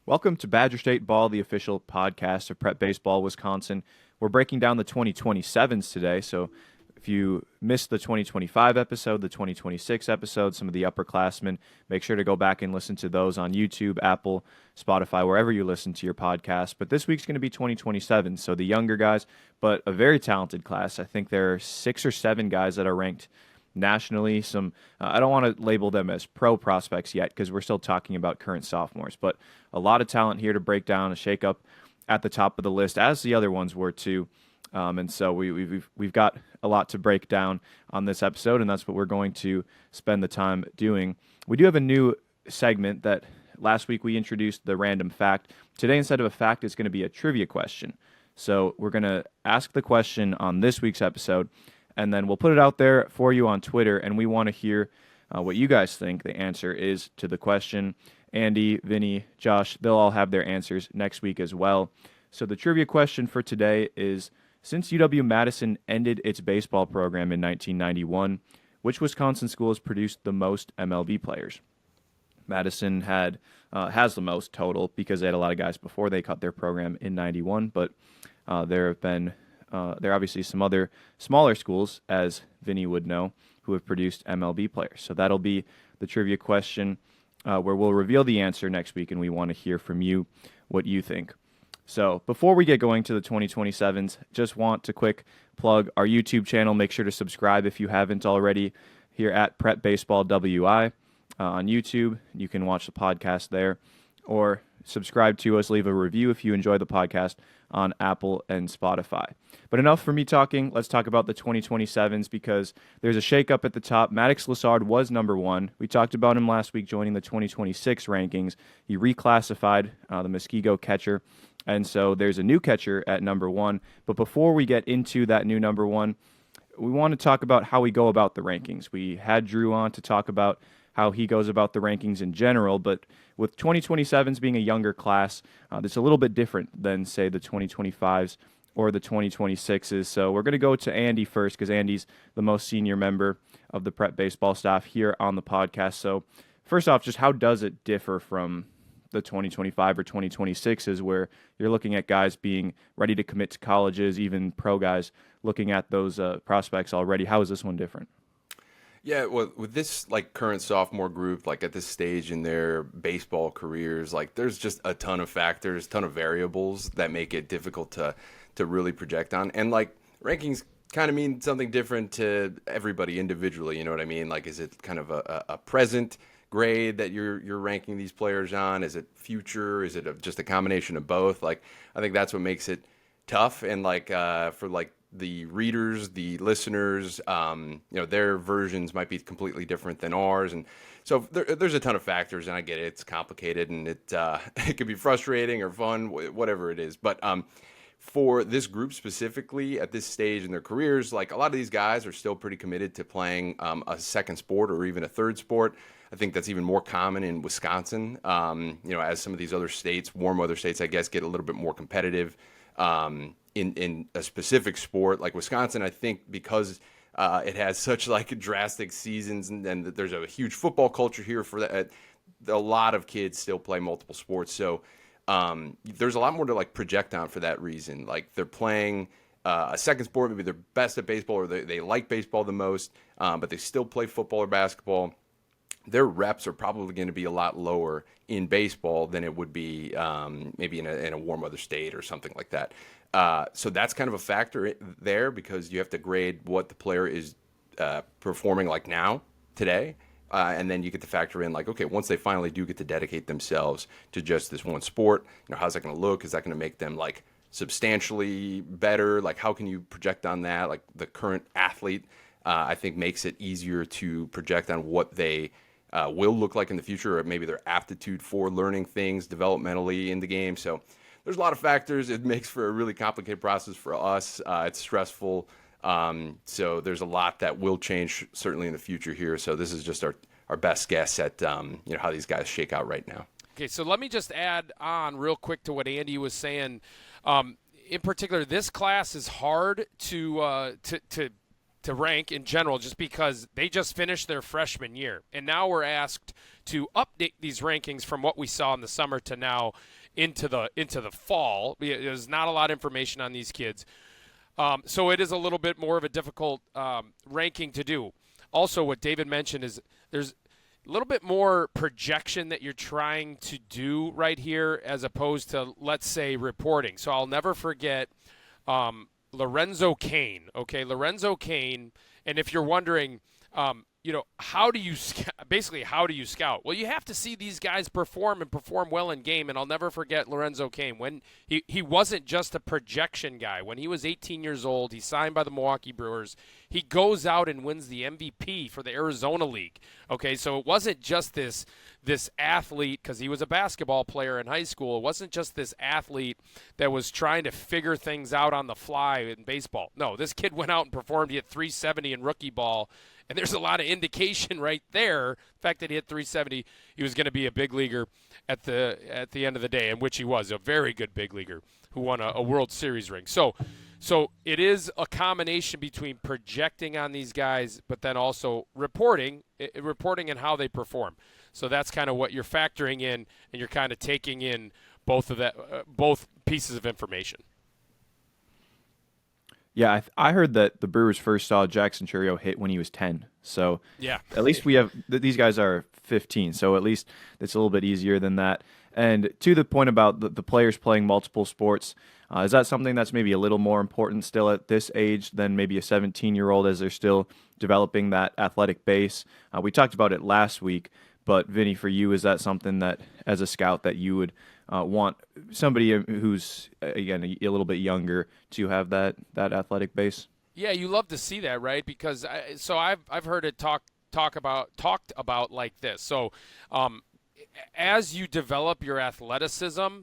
Welcome to Badger State Ball, the official podcast of Prep Baseball Wisconsin. We're breaking down the 2027s today, so if you missed the 2025 episode, the 2026 episode, some of the upperclassmen, make sure to go back and listen to those on YouTube, Apple, Spotify, wherever you listen to your podcast. But this week's going to be 2027, so the younger guys, but a very talented class. I think there are 6 or 7 guys that are ranked nationally. Some I don't want to label them as pro prospects yet because we're still talking about current sophomores, but a lot of talent here to break down, a shakeup at the top of the list, as the other ones were too. And so we've got a lot to break down on this episode, and that's what we're going to spend the time doing. We do have a new segment that last week we introduced, the random fact. Today, instead of a fact, it's going to be a trivia question. So we're going to ask the question on this week's episode, and then we'll put it out there for you on Twitter, and we want to hear what you guys think the answer is to the question. Andy, Vinny, Josh, they'll all have their answers next week as well. So the trivia question for today is, since UW-Madison ended its baseball program in 1991, which Wisconsin school has produced the most MLB players? Madison has the most total because they had a lot of guys before they cut their program in 91, but there are obviously some other smaller schools, as Vinny would know, who have produced MLB players. So that'll be the trivia question where we'll reveal the answer next week, and we want to hear from you what you think. So before we get going to the 2027s, just want to quick plug our YouTube channel. Make sure to subscribe if you haven't already here at Prep Baseball WI on YouTube. You can watch the podcast there, or subscribe to us, leave a review if you enjoy the podcast on Apple and Spotify. But enough for me talking. Let's talk about the 2027s because there's a shakeup at the top. Maddox Lessard was number 1. We talked about him last week joining the 2026 rankings. He reclassified the Muskego catcher, and so there's a new catcher at number 1. But before we get into that new number 1, we want to talk about how we go about the rankings. We had Drew on to talk about how he goes about the rankings in general, but with 2027s being a younger class, that's a little bit different than, say, the 2025s or the 2026s. So we're going to go to Andy first because Andy's the most senior member of the Prep Baseball staff here on the podcast. So first off, just how does it differ from the 2025 or 2026s where you're looking at guys being ready to commit to colleges, even pro guys looking at those prospects already? How is this one different? Yeah, well, with this current sophomore group, at this stage in their baseball careers, there's just a ton of factors, ton of variables that make it difficult to really project on. And rankings kind of mean something different to everybody individually. You know what I mean? Is it kind of a present grade that you're ranking these players on? Is it future? Is it just a combination of both? I think that's what makes it tough. And for the readers, the listeners, their versions might be completely different than ours. And so there's a ton of factors, and I get it. It's complicated, and it it can be frustrating or fun, whatever it is. But for this group specifically at this stage in their careers, a lot of these guys are still pretty committed to playing a second sport or even a third sport. I think that's even more common in Wisconsin, as some of these other states, warm weather states, I guess, get a little bit more competitive. In a specific sport like Wisconsin, I think because it has such drastic seasons and there's a huge football culture here for that, a lot of kids still play multiple sports. So there's a lot more to project on for that reason. They're playing a second sport, maybe they're best at baseball or they like baseball the most, but they still play football or basketball. Their reps are probably going to be a lot lower in baseball than it would be maybe in a warm weather state or something like that. So that's kind of a factor there because you have to grade what the player is performing now, today, and then you get to factor in okay, once they finally do get to dedicate themselves to just this one sport, how's that going to look? Is that going to make them substantially better? How can you project on that? The current athlete, I think makes it easier to project on what they will look like in the future, or maybe their aptitude for learning things developmentally in the game. So there's a lot of factors. It makes for a really complicated process for us. It's stressful. So there's a lot that will change certainly in the future here. So this is just our best guess at how these guys shake out right now. Okay, so let me just add on real quick to what Andy was saying. In particular, this class is hard to to rank in general just because they just finished their freshman year. And now we're asked to update these rankings from what we saw in the summer to now into the fall. There's not a lot of information on these kids. So it is a little bit more of a difficult ranking to do. Also, what David mentioned is there's a little bit more projection that you're trying to do right here as opposed to, let's say, reporting. So I'll never forget Lorenzo Cain. Okay, Lorenzo Cain. And if you're wondering, how do you scout? Well, you have to see these guys perform and perform well in game. And I'll never forget Lorenzo Cain. When he wasn't just a projection guy. When he was 18 years old, he signed by the Milwaukee Brewers. He goes out and wins the MVP for the Arizona League. Okay, so it wasn't just this athlete, because he was a basketball player in high school. It wasn't just this athlete that was trying to figure things out on the fly in baseball. No, this kid went out and performed. He hit 370 in rookie ball. And there's a lot of indication right there, the fact that he hit 370, he was going to be a big leaguer at the end of the day, in which he was a very good big leaguer who won a World Series ring. So it is a combination between projecting on these guys, but then also reporting and how they perform. So that's kind of what you're factoring in, and you're kind of taking in both pieces of information. Yeah, I heard that the Brewers first saw Jackson Chourio hit when he was 10. So yeah, at least we have these guys are 15. So at least it's a little bit easier than that. And to the point about the players playing multiple sports, is that something that's maybe a little more important still at this age than maybe a 17-year-old as they're still developing that athletic base? We talked about it last week, but Vinny, for you, is that something that as a scout that you would want somebody who's, again, a little bit younger to have that athletic base? Yeah, you love to see that, right? Because I've heard it talked about like this. So as you develop your athleticism,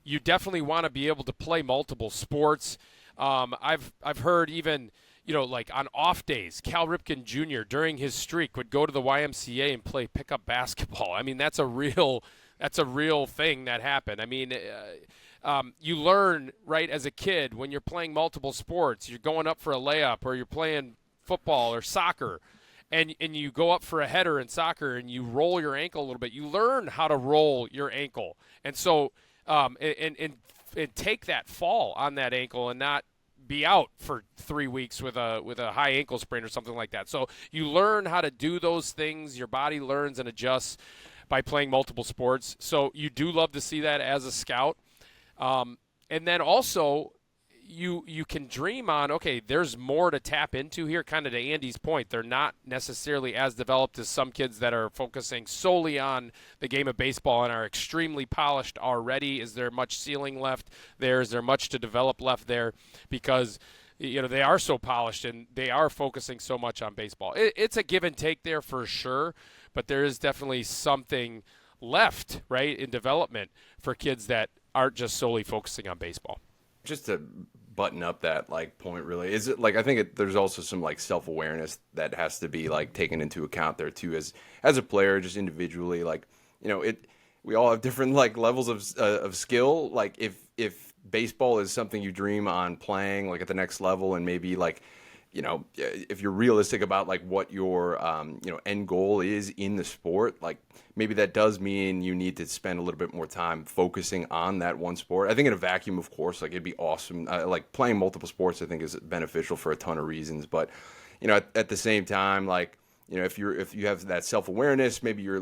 you definitely want to be able to play multiple sports. I've heard even, like on off days, Cal Ripken Jr. during his streak would go to the YMCA and play pickup basketball. I mean, that's a real thing that happened. I mean, you learn, right, as a kid when you're playing multiple sports, you're going up for a layup or you're playing football or soccer, and you go up for a header in soccer and you roll your ankle a little bit. You learn how to roll your ankle. And so and take that fall on that ankle and not be out for 3 weeks with a high ankle sprain or something like that. So you learn how to do those things. Your body learns and adjusts by playing multiple sports. So you do love to see that as a scout. And then also you can dream on, okay, there's more to tap into here, kind of to Andy's point. They're not necessarily as developed as some kids that are focusing solely on the game of baseball and are extremely polished already. Is there much ceiling left there? Is there much to develop left there? Because they are so polished and they are focusing so much on baseball. It's a give and take there for sure, but there is definitely something left, right, in development for kids that aren't just solely focusing on baseball. Just to button up that point, really, is it I think there's also some self-awareness that has to be taken into account there too, as a player, just individually. We all have different levels of skill. If baseball is something you dream on playing at the next level, and maybe if you're realistic about what your end goal is in the sport, maybe that does mean you need to spend a little bit more time focusing on that one sport. I think in a vacuum, of course, it'd be awesome. Playing multiple sports, I think, is beneficial for a ton of reasons. But at the same time, if you have that self-awareness, maybe you're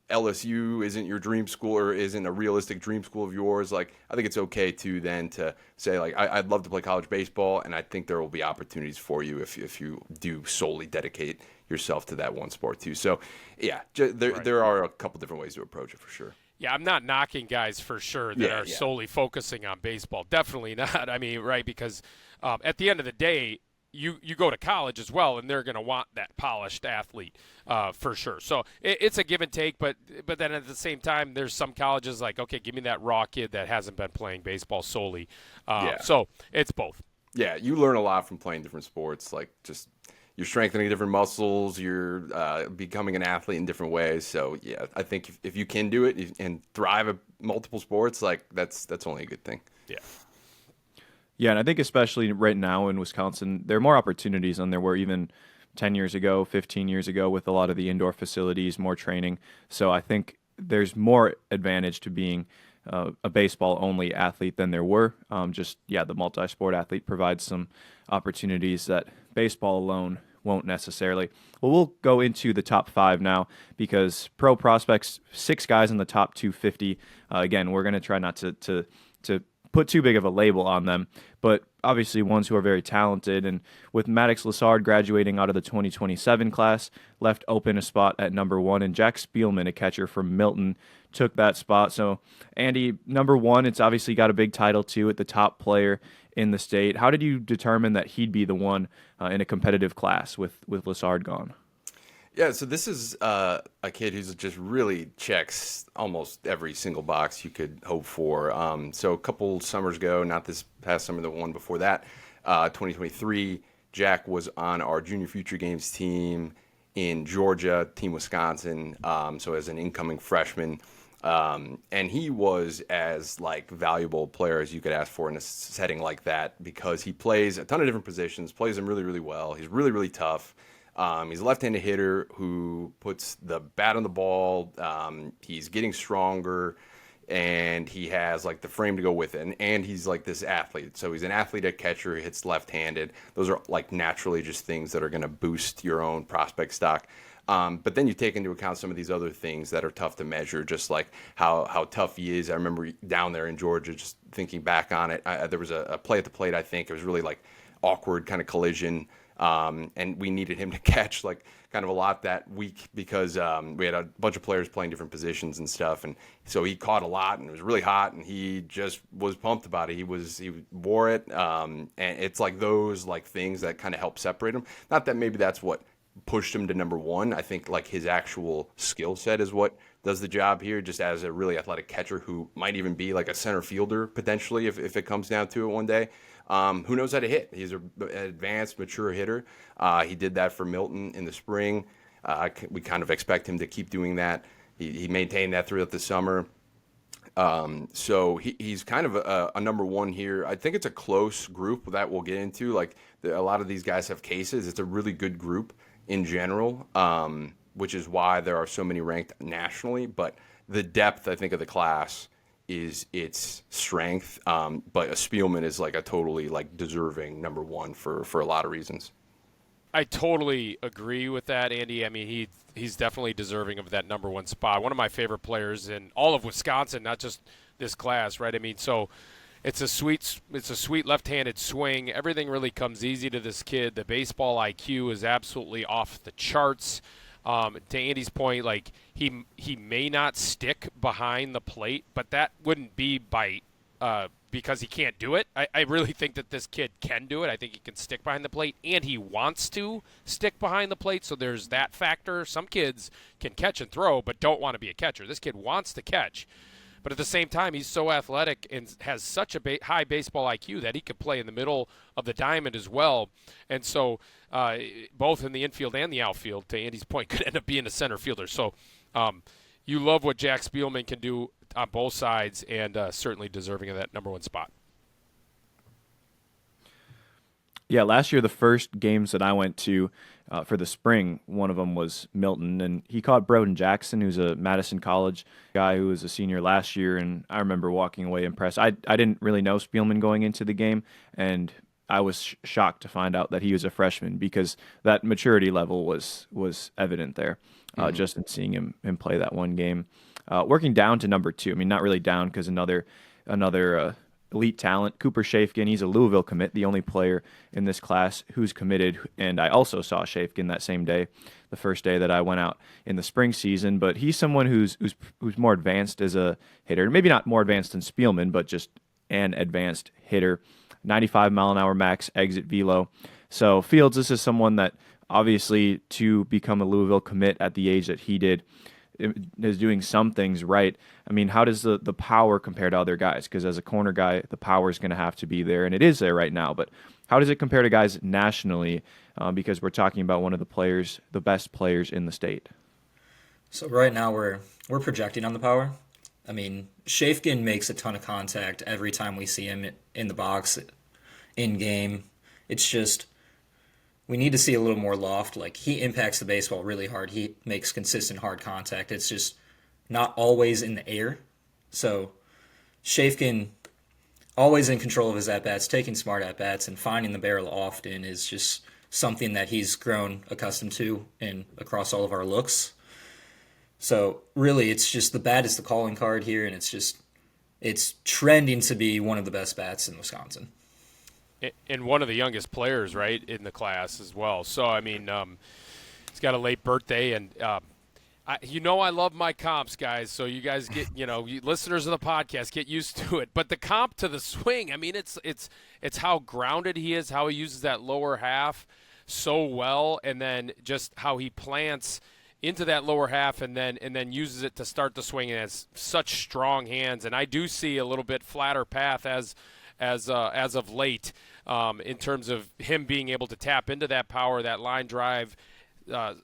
LSU isn't your dream school or isn't a realistic dream school of yours. I think it's okay to then to say I'd love to play college baseball, and I think there will be opportunities for you if you do solely dedicate yourself to that one sport too. So yeah, there are a couple different ways to approach it for sure. Yeah, I'm not knocking guys for sure that are solely focusing on baseball. Definitely not. I mean, right, because at the end of the day, you go to college as well, and they're going to want that polished athlete for sure. So it's a give and take, but then at the same time, there's some colleges okay, give me that raw kid that hasn't been playing baseball solely. So it's both. Yeah, you learn a lot from playing different sports, just you're strengthening different muscles, you're becoming an athlete in different ways. So yeah, I think if you can do it and thrive at multiple sports, that's only a good thing. Yeah. Yeah, and I think especially right now in Wisconsin, there are more opportunities than there were even 10 years ago, 15 years ago with a lot of the indoor facilities, more training. So I think there's more advantage to being a baseball only athlete than there were. The multi sport athlete provides some opportunities that baseball alone won't necessarily. Well, we'll go into the top five now because pro prospects, 6 guys in the top 250. Again, we're going to try not to put too big of a label on them, but obviously ones who are very talented. And with Maddox Lessard graduating out of the 2027 class, left open a spot at number 1, and Jack Spielmann, a catcher from Milton, took that spot. So, Andy, number 1, it's obviously got a big title too at the top player in the state. How did you determine that he'd be the one in a competitive class with Lessard gone? Yeah, so this is a kid who's just really checks almost every single box you could hope for. So a couple summers ago, not this past summer, the one before that, 2023, Jack was on our Junior Future Games team in Georgia, Team Wisconsin, so as an incoming freshman. And he was as valuable a player as you could ask for in a setting like that because he plays a ton of different positions, plays them really, really well. He's really, really tough. He's a left-handed hitter who puts the bat on the ball. He's getting stronger, and he has the frame to go with it. And he's this athlete. So he's an athlete at catcher. He hits left-handed. Those are naturally just things that are going to boost your own prospect stock. But then you take into account some of these other things that are tough to measure, just how tough he is. I remember down there in Georgia, just thinking back on it. There was a play at the plate. I think it was really awkward kind of collision. And we needed him to catch kind of a lot that week because we had a bunch of players playing different positions and stuff, and so he caught a lot and it was really hot and he just was pumped about it. He wore it, and it's those things that kind of help separate him. Not that maybe that's what pushed him to number 1. I think his actual skill set is what does the job here, just as a really athletic catcher who might even be a center fielder potentially if it comes down to it one day. Who knows how to hit? He's an advanced, mature hitter. He did that for Milton in the spring. We kind of expect him to keep doing that. He maintained that throughout the summer. So he's kind of a number 1 here. I think it's a close group that we'll get into. A lot of these guys have cases. It's a really good group in general, which is why there are so many ranked nationally. But the depth, I think, of the class is its strength, but a Spielmann is a totally deserving number 1 for a lot of reasons. I totally agree with that, Andy. I mean, he's definitely deserving of that number 1 spot. One of my favorite players in all of Wisconsin, not just this class, right? I mean, so it's a sweet left-handed swing. Everything really comes easy to this kid. The baseball IQ is absolutely off the charts. To Andy's point, he may not stick behind the plate, but that wouldn't be because he can't do it. I really think that this kid can do it. I think he can stick behind the plate, and he wants to stick behind the plate, so there's that factor. Some kids can catch and throw but don't want to be a catcher. This kid wants to catch. But at the same time, he's so athletic and has such a high baseball IQ that he could play in the middle of the diamond as well. And so both in the infield and the outfield, to Andy's point, could end up being a center fielder. So you love what Jack Spielmann can do on both sides, and certainly deserving of that number 1 spot. Yeah, last year the first games that I went to for the spring, one of them was Milton, and he caught Broden Jackson, who's a Madison College guy who was a senior last year, and I remember walking away impressed. I didn't really know Spielmann going into the game, and I was shocked to find out that he was a freshman because that maturity level was evident there, just in seeing him play that one game. Working down to number 2, I mean, not really down because another elite talent, Cooper Schaefgen. He's a Louisville commit, the only player in this class who's committed. And I also saw Schaefgen that same day, the first day that I went out in the spring season. But he's someone who's more advanced as a hitter. Maybe not more advanced than Spielmann, but just an advanced hitter. 95-mile-an-hour max exit velo. So Fields, this is someone that obviously to become a Louisville commit at the age that he did is doing some things right. I mean, how does the power compare to other guys? Because as a corner guy, the power is going to have to be there, and it is there right now. But how does it compare to guys nationally? Because we're talking about one of the best players in the state. So right now we're projecting on the power. I mean, Schaefgen makes a ton of contact every time we see him in the box. in game. It's just we need to see a little more loft. Like, he impacts the baseball really hard. He makes consistent hard contact. It's just not always in the air. So Schaefgen, always in control of his at-bats, taking smart at-bats, and finding the barrel often is just something that he's grown accustomed to and across all of our looks. So really, it's just the bat is the calling card here, and it's trending to be one of the best bats in Wisconsin. And one of the youngest players, right, in the class as well. So, I mean, he's got a late birthday, and I love my comps, guys. So you guys get, you listeners of the podcast, get used to it. But the comp to the swing, I mean, it's how grounded he is, how he uses that lower half so well, and then just how he plants into that lower half and then uses it to start the swing, and has such strong hands. And I do see a little bit flatter path as of late in terms of him being able to tap into that power, that line drive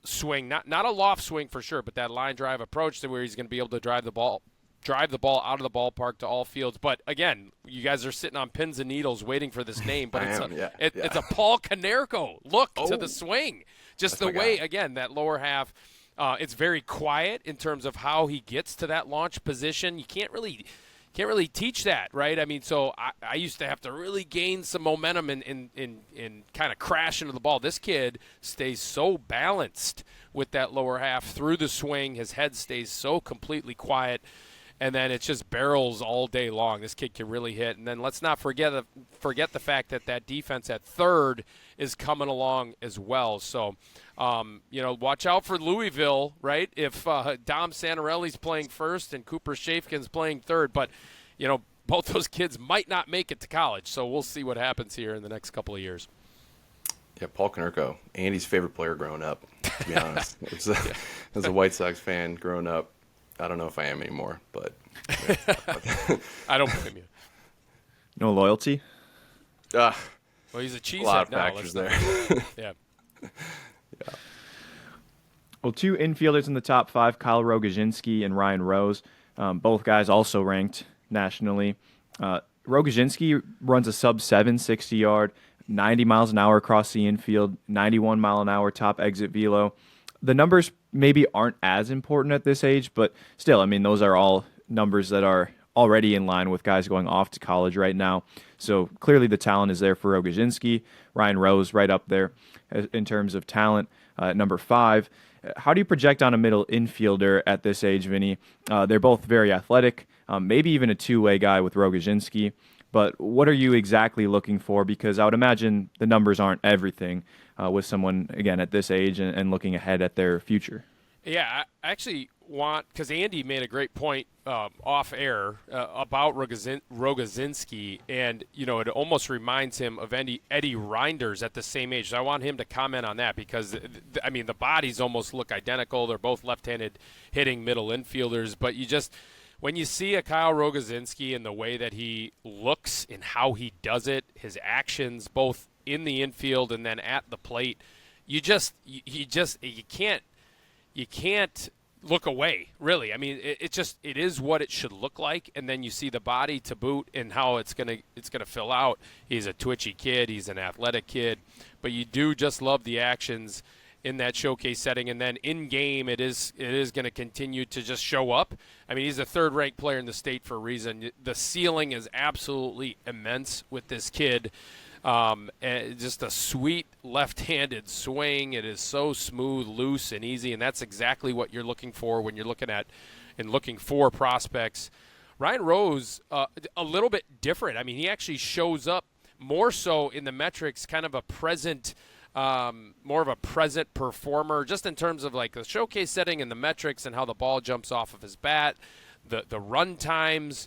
swing, not a loft swing for sure, but that line drive approach to where he's going to be able to drive the ball out of the ballpark to all fields. But again, you guys are sitting on pins and needles waiting for this name, but it's a Paul Konerko look to the swing. Just the way, again, that lower half, it's very quiet in terms of how he gets to that launch position. You can't really teach that, right? I mean, so I used to have to really gain some momentum and kind of crash into the ball. This kid stays so balanced with that lower half through the swing. His head stays so completely quiet, and then it's just barrels all day long. This kid can really hit. And then let's not forget the fact that defense at third is coming along as well. So, watch out for Louisville, right? If Dom Santarelli's playing first and Cooper Schaefgen's playing third, but both those kids might not make it to college. So we'll see what happens here in the next couple of years. Yeah, Paul Konerko, Andy's favorite player growing up, to be honest. As a White Sox fan growing up, I don't know if I am anymore, but I don't blame you. No loyalty? Well, he's a cheesehead now. A lot of factors there. Yeah. Well, two infielders in the top five, Kyle Rogosienski and Ryan Rose. Both guys also ranked nationally. Rogosienski runs a sub-7 60-yard, 90 miles an hour across the infield, 91 mile an hour top exit velo. The numbers maybe aren't as important at this age, but still, I mean, those are all numbers that are already in line with guys going off to college right now. So clearly the talent is there for Rogosienski. Ryan Rose right up there in terms of talent. Number 5, how do you project on a middle infielder at this age, Vinny? They're both very athletic, maybe even a two-way guy with Rogosienski. But what are you exactly looking for? Because I would imagine the numbers aren't everything with someone, again, at this age and looking ahead at their future. Yeah, I actually want, because Andy made a great point off air about Rogosienski, and it almost reminds him of Eddie Reinders at the same age. So I want him to comment on that because the bodies almost look identical. They're both left-handed hitting middle infielders, but when you see a Kyle Rogosienski and the way that he looks and how he does it, his actions both in the infield and then at the plate, you can't look away, really. I mean, it is what it should look like, and then you see the body to boot and how it's gonna fill out. He's a twitchy kid, he's an athletic kid, but you do just love the actions in that showcase setting, and then in game it is going to continue to just show up. I mean, he's a third-ranked player in the state for a reason. The ceiling is absolutely immense with this kid. And just a sweet left-handed swing. It is so smooth, loose, and easy, and that's exactly what you're looking for when you're looking for prospects. Ryan Rose, a little bit different. I mean, he actually shows up more so in the metrics, kind of a present, more of a present performer, just in terms of like the showcase setting and the metrics and how the ball jumps off of his bat, the run times.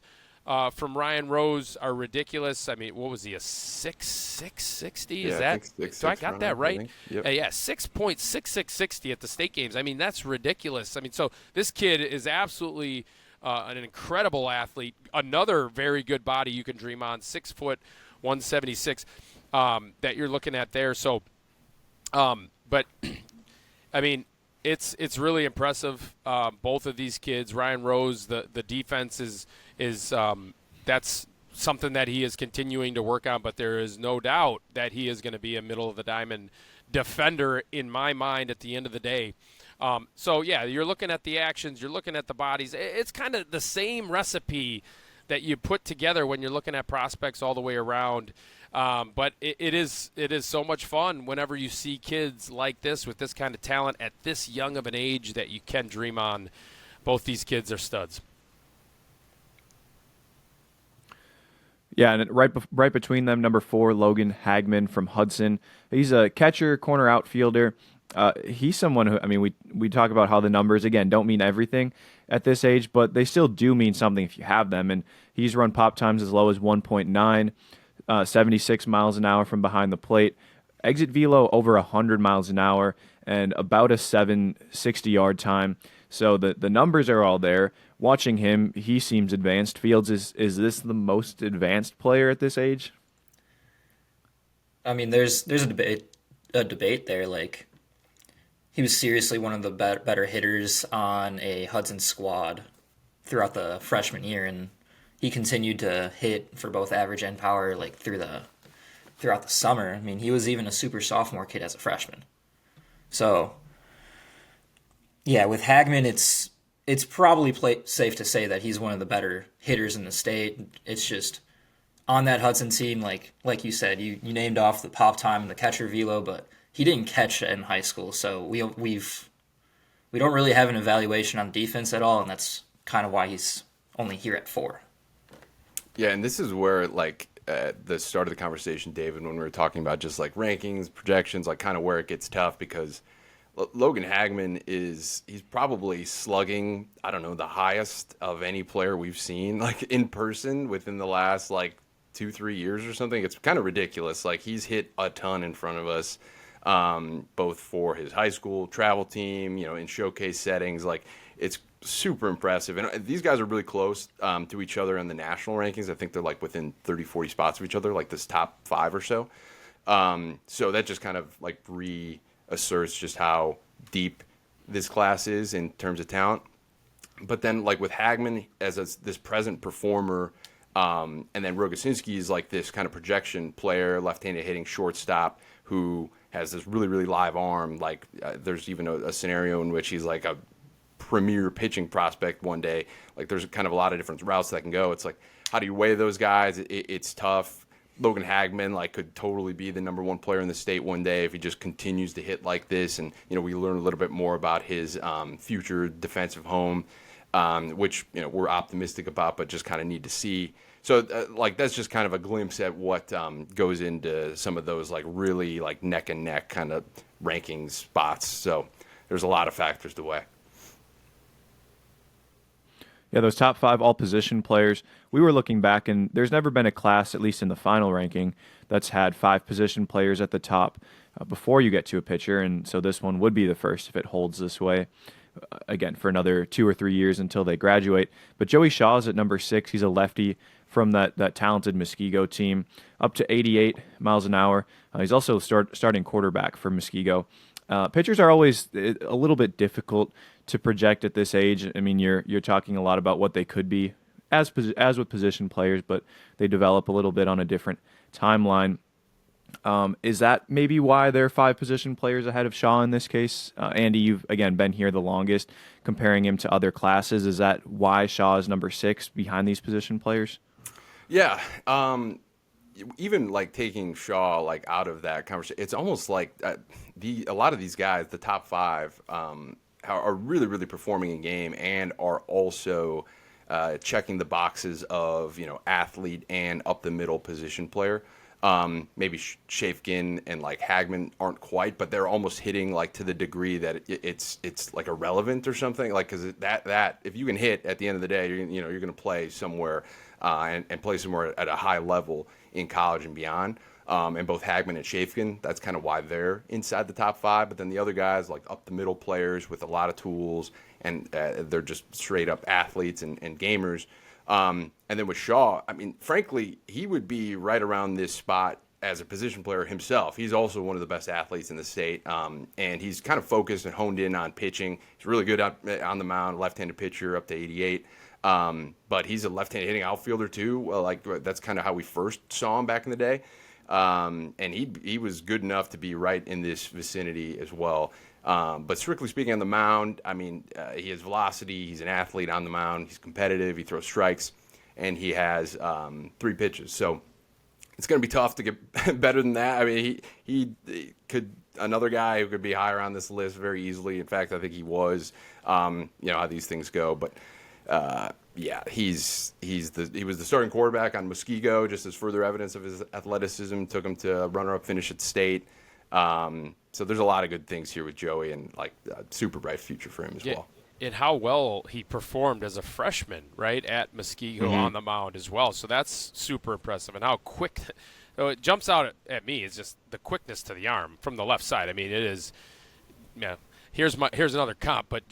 From Ryan Rose are ridiculous. I mean, what was he, a 6.60? Is that? So I got that right? Yep. Yeah, 6.6660 at the state games. I mean, that's ridiculous. I mean, so this kid is absolutely an incredible athlete. Another very good body you can dream on, 6 foot, 176 that you're looking at there. So, but I mean, it's really impressive. Both of these kids, Ryan Rose, the defense is that's something that he is continuing to work on, but there is no doubt that he is going to be a middle of the diamond defender in my mind at the end of the day. So, yeah, you're looking at the actions, you're looking at the bodies. It's kind of the same recipe that you put together when you're looking at prospects all the way around. But it is so much fun whenever you see kids like this with this kind of talent at this young of an age that you can dream on. Both these kids are studs. Yeah, and right between them, number 4, Logan Hagman from Hudson. He's a catcher, corner outfielder. He's someone who, I mean, we talk about how the numbers, again, don't mean everything at this age, but they still do mean something if you have them. And he's run pop times as low as 1.9, 76 miles an hour from behind the plate, exit velo over 100 miles an hour, and about a 760-yard time. So the numbers are all there. Watching him, he seems advanced. Fields, is this the most advanced player at this age? I mean, there's a debate there. Like, he was seriously one of the better hitters on a Hudson squad throughout the freshman year, and he continued to hit for both average and power like throughout the summer. I mean, he was even a super sophomore kid as a freshman. So, yeah, with Hagman, it's probably safe to say that he's one of the better hitters in the state. It's just on that Hudson team, like you said, you named off the pop time and the catcher velo, but he didn't catch in high school, so we don't really have an evaluation on defense at all, and that's kind of why he's only here at 4. Yeah, and this is where, like, at the start of the conversation, David, when we were talking about just, like, rankings, projections, like, kind of where it gets tough, because Logan Hagman he's probably slugging, I don't know, the highest of any player we've seen, like, in person within the last, like, 2-3 years or something. It's kind of ridiculous. Like, he's hit a ton in front of us, both for his high school travel team, in showcase settings. Like, it's super impressive. And these guys are really close to each other in the national rankings. I think they're like within 30, 40 spots of each other, like this top 5 or so. So that just kind of like reasserts just how deep this class is in terms of talent. But then like with Hagman as this present performer, and then Rogosienski is like this kind of projection player, left-handed hitting shortstop who has this really, really live arm. Like there's even a scenario in which he's like a premier pitching prospect one day. Like there's kind of a lot of different routes that can go. It's like, how do you weigh those guys? It's tough. Logan Hagman like could totally be the number 1 player in the state one day if he just continues to hit like this. And we learn a little bit more about his future defensive home, which we're optimistic about, but just kind of need to see. So like that's just kind of a glimpse at what goes into some of those like really like neck and neck kind of ranking spots. So there's a lot of factors to weigh. Yeah, those top 5 all-position players, we were looking back, and there's never been a class, at least in the final ranking, that's had 5 position players at the top before you get to a pitcher, and so this one would be the first if it holds this way, again, for another 2 or 3 years until they graduate. But Joey Shaw's at number 6. He's a lefty from that talented Muskego team, up to 88 miles an hour. He's also starting quarterback for Muskego. Pitchers are always a little bit difficult to project at this age. I mean, you're talking a lot about what they could be as with position players, but they develop a little bit on a different timeline. Is that maybe why there are 5 position players ahead of Shaw in this case? Andy, you've again been here the longest, comparing him to other classes. Is that why Shaw is number 6 behind these position players? Yeah. Even like taking Shaw like out of that conversation, it's almost like a lot of these guys, the top 5, are really, really performing in game and are also checking the boxes of athlete and up the middle position player. Maybe Schaefgen and like Hagman aren't quite, but they're almost hitting like to the degree that it's like irrelevant or something. Like because that if you can hit at the end of the day, you're going to play somewhere and play somewhere at a high level in college and beyond. And both Hagman and Schaefgen, that's kind of why they're inside the top 5. But then the other guys, like up the middle players with a lot of tools, and they're just straight up athletes and gamers. And then with Shaw, I mean, frankly, he would be right around this spot as a position player himself. He's also one of the best athletes in the state, and he's kind of focused and honed in on pitching. He's really good on the mound, left-handed pitcher, up to 88. But he's a left-handed hitting outfielder too. Well, like that's kind of how we first saw him back in the day. And he was good enough to be right in this vicinity as well. But strictly speaking, on the mound, I mean, he has velocity. He's an athlete on the mound. He's competitive. He throws strikes, and he has 3 pitches. So it's going to be tough to get better than that. I mean, he could another guy who could be higher on this list very easily. In fact, I think he was. You know how these things go, but. Yeah, he was the starting quarterback on Muskego, just as further evidence of his athleticism. Took him to a runner-up finish at state. So there's a lot of good things here with Joey, and like a super bright future for him as well. And how well he performed as a freshman, right, at Muskego on the mound as well. So that's super impressive. And how quick it jumps out at me is just the quickness to the arm from the left side. I mean, it is, yeah. Here's another comp, but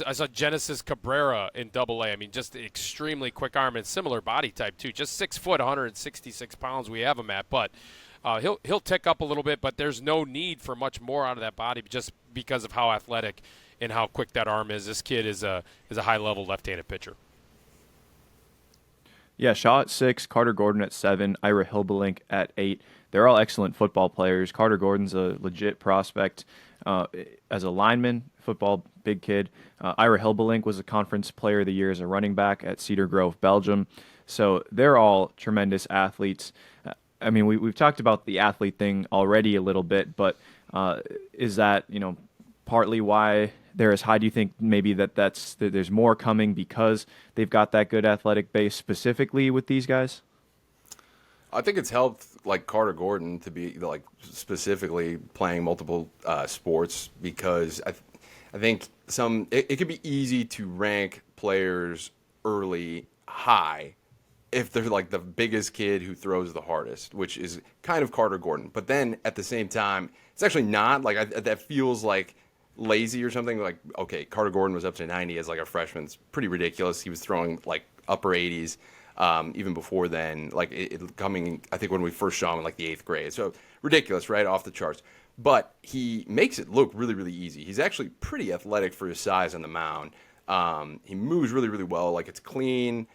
I saw Genesis Cabrera in Double-A. I mean, just extremely quick arm and similar body type too. Just 6 foot, 166 pounds. We have him at, but he'll tick up a little bit. But there's no need for much more out of that body, just because of how athletic and how quick that arm is. This kid is a high level left-handed pitcher. Yeah, Shaw at 6, Carter Gordon at 7, Ira Hilbelink at 8. They're all excellent football players. Carter Gordon's a legit prospect. As a lineman, football, big kid. Ira Hilbelink was a conference player of the year as a running back at Cedar Grove, Belgium. So they're all tremendous athletes. I mean, we've talked about the athlete thing already a little bit, but is that, partly why they're as high? Do you think maybe that there's more coming because they've got that good athletic base specifically with these guys? I think it's helped like Carter Gordon to be like specifically playing multiple sports, because I think it could be easy to rank players early high if they're like the biggest kid who throws the hardest, which is kind of Carter Gordon. But then at the same time, it's actually not like that feels like lazy or something. Like, okay, Carter Gordon was up to 90 as like a freshman. It's pretty ridiculous. He was throwing like upper 80s. Even before then, like it coming, I think when we first saw him in like the 8th grade. So ridiculous, right? Off the charts. But he makes it look really, really easy. He's actually pretty athletic for his size on the mound. He moves really, really well. Like it's clean.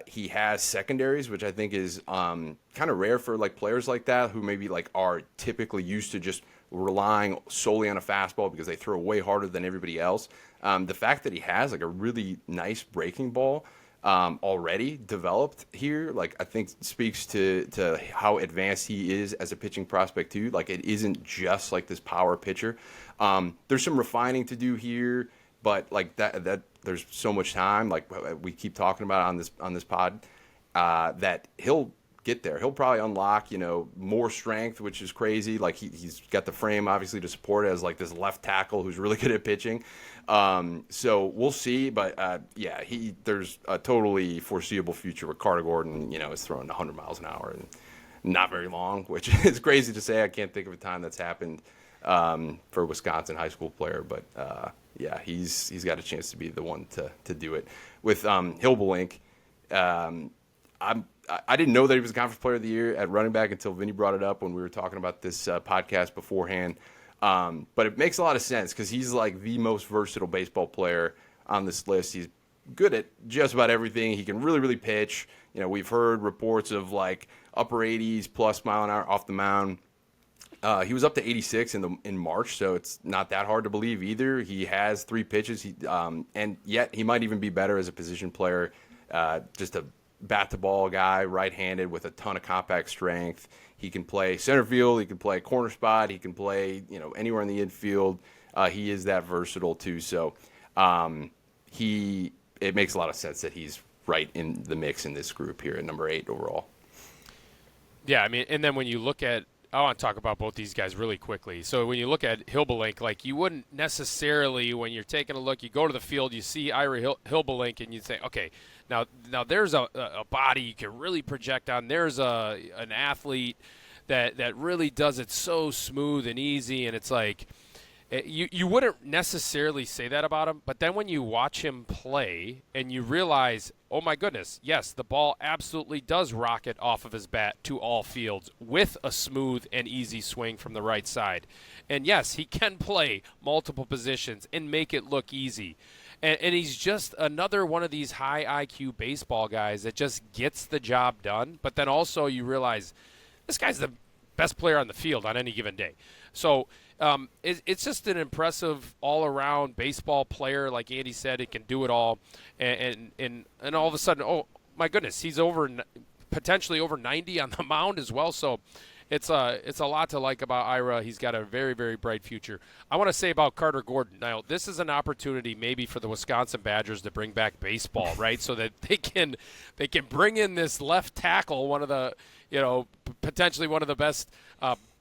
He has secondaries, which I think is kind of rare for like players like that who maybe like are typically used to just relying solely on a fastball because they throw way harder than everybody else. The fact that he has like a really nice breaking ball already developed here, like I think speaks to how advanced he is as a pitching prospect too. Like it isn't just like this power pitcher. There's some refining to do here, but like that there's so much time, like we keep talking about on this pod, that he'll get there. He'll probably unlock, more strength, which is crazy. Like he's got the frame obviously to support it as like this left tackle who's really good at pitching. So we'll see, but yeah, there's a totally foreseeable future where Carter Gordon, is throwing 100 miles an hour and not very long, which is crazy to say. I can't think of a time that's happened for a Wisconsin high school player, but yeah, he's got a chance to be the one to do it. With Hilbelink, I didn't know that he was a conference player of the year at running back until Vinny brought it up when we were talking about this podcast beforehand. But it makes a lot of sense because he's like the most versatile baseball player on this list. He's good at just about everything. He can really, really pitch. We've heard reports of like upper 80s plus mile an hour off the mound. He was up to 86 in March, so it's not that hard to believe either. He has 3 pitches, and yet he might even be better as a position player. Just a bat-to-ball guy, right-handed with a ton of compact strength. He can play center field. He can play corner spot. He can play anywhere in the infield. He is that versatile too. So it makes a lot of sense that he's right in the mix in this group here at number 8 overall. Yeah, I mean, and then when you look at, I want to talk about both these guys really quickly. So when you look at Hilbelink, like you wouldn't necessarily, when you're taking a look, you go to the field, you see Ira Hilbelink, and you think, okay, now there's a body you can really project on. There's an athlete that really does it so smooth and easy, and it's like you wouldn't necessarily say that about him. But then when you watch him play and you realize, oh my goodness, yes, the ball absolutely does rocket off of his bat to all fields with a smooth and easy swing from the right side. And yes, he can play multiple positions and make it look easy. And he's just another one of these high IQ baseball guys that just gets the job done. But then also you realize this guy's the best player on the field on any given day. So it's just an impressive all-around baseball player. Like Andy said, it can do it all. And all of a sudden, oh, my goodness, he's potentially over 90 on the mound as well. So it's a lot to like about Ira. He's got a very, very bright future. I want to say about Carter Gordon. Now, this is an opportunity maybe for the Wisconsin Badgers to bring back baseball, right? So that they can bring in this left tackle, one of the, potentially one of the best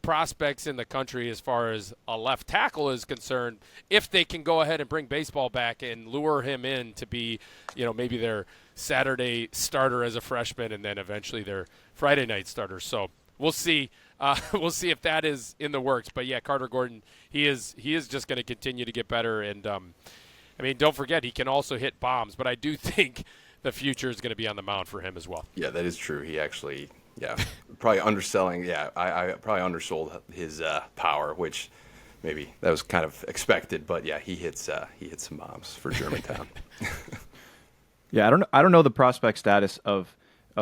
prospects in the country as far as a left tackle is concerned, if they can go ahead and bring baseball back and lure him in to be, maybe their Saturday starter as a freshman and then eventually their Friday night starter. So we'll see. We'll see if that is in the works. But yeah, Carter Gordon, he is just going to continue to get better. And don't forget he can also hit bombs. But I do think the future is going to be on the mound for him as well. Yeah, that is true. He actually, probably underselling. Yeah, I probably undersold his power, which maybe that was kind of expected. But yeah, he hits some bombs for Germantown. Yeah, I don't know the prospect status of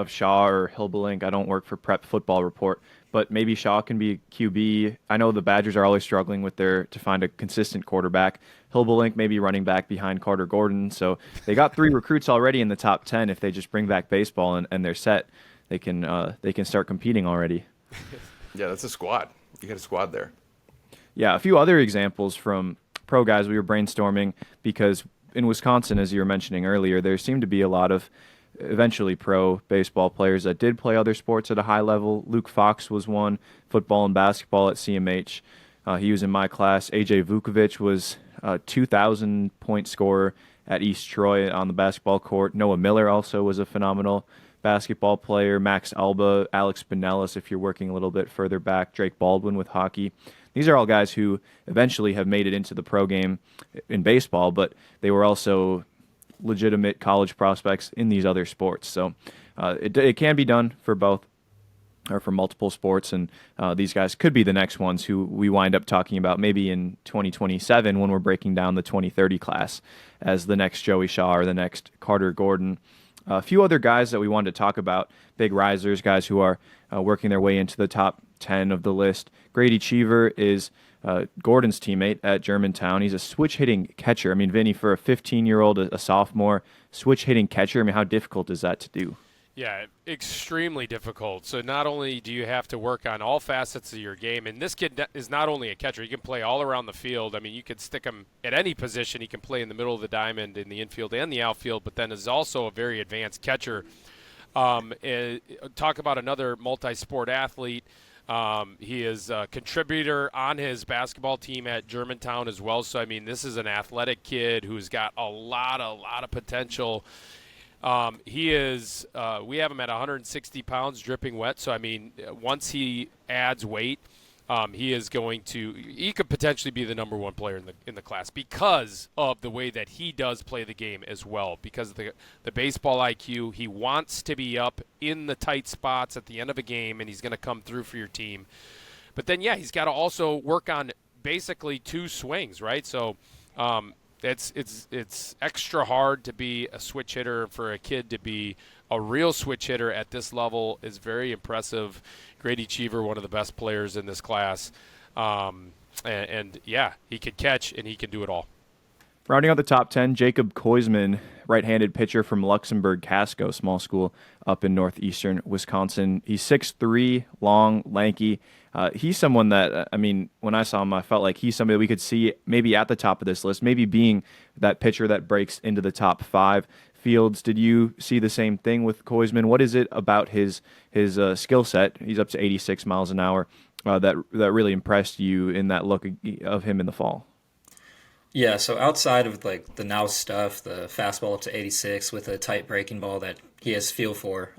Shaw or Hilbelink. I don't work for Prep Football Report, but maybe Shaw can be QB. I know the Badgers are always struggling to find a consistent quarterback. Hilbelink maybe running back behind Carter Gordon. So they got 3 recruits already in the top 10. If they just bring back baseball and they're set, they can start competing already. Yeah, that's a squad. You got a squad there. Yeah, a few other examples from pro guys we were brainstorming because in Wisconsin, as you were mentioning earlier, there seemed to be a lot of eventually pro baseball players that did play other sports at a high level. Luke Fox was one, football and basketball at CMH. He was in my class. AJ Vukovic was a 2,000-point scorer at East Troy on the basketball court. Noah Miller also was a phenomenal basketball player. Max Alba, Alex Pinellas, if you're working a little bit further back, Drake Baldwin with hockey. These are all guys who eventually have made it into the pro game in baseball, but they were also legitimate college prospects in these other sports. So it can be done for both or for multiple sports, and these guys could be the next ones who we wind up talking about maybe in 2027 when we're breaking down the 2030 class as the next Joey Shaw or the next Carter Gordon. A few other guys that we wanted to talk about, big risers, guys who are working their way into the top 10 of the list. Grady Cheever is Gordon's teammate at Germantown. He's a switch-hitting catcher. I mean, Vinny, for a 15-year-old, a sophomore, switch-hitting catcher, how difficult is that to do? Yeah, extremely difficult. So not only do you have to work on all facets of your game, and this kid is not only a catcher, he can play all around the field. I mean, you could stick him at any position. He can play in the middle of the diamond, in the infield and the outfield, but then is also a very advanced catcher. Talk about another multi-sport athlete. He is a contributor on his basketball team at Germantown as well. So, I mean, this is an athletic kid who's got a lot of potential. He is, we have him at 160 pounds dripping wet. So, I mean, once he adds weight, he could potentially be the number 1 player in the class because of the way that he does play the game as well. Because of the baseball IQ, he wants to be up in the tight spots at the end of a game, and he's going to come through for your team. But then, yeah, he's got to also work on basically 2 swings, right? So, it's extra hard to be a switch hitter. For a kid to be a real switch hitter at this level is very impressive. Grady Cheever, one of the best players in this class. And yeah, he can catch and he can do it all. Rounding out the top 10, Jacob Coisman, right-handed pitcher from Luxembourg Casco, small school up in northeastern Wisconsin. He's 6'3", long, lanky. He's someone that, I mean, when I saw him, I felt like he's somebody we could see maybe at the top of this list, maybe being that pitcher that breaks into the top 5. Fields, did you see the same thing with Coisman? What is it about his skill set? He's up to 86 miles an hour that really impressed you in that look of him in the fall? Yeah, so outside of like the now stuff, the fastball up to 86 with a tight breaking ball that he has feel for,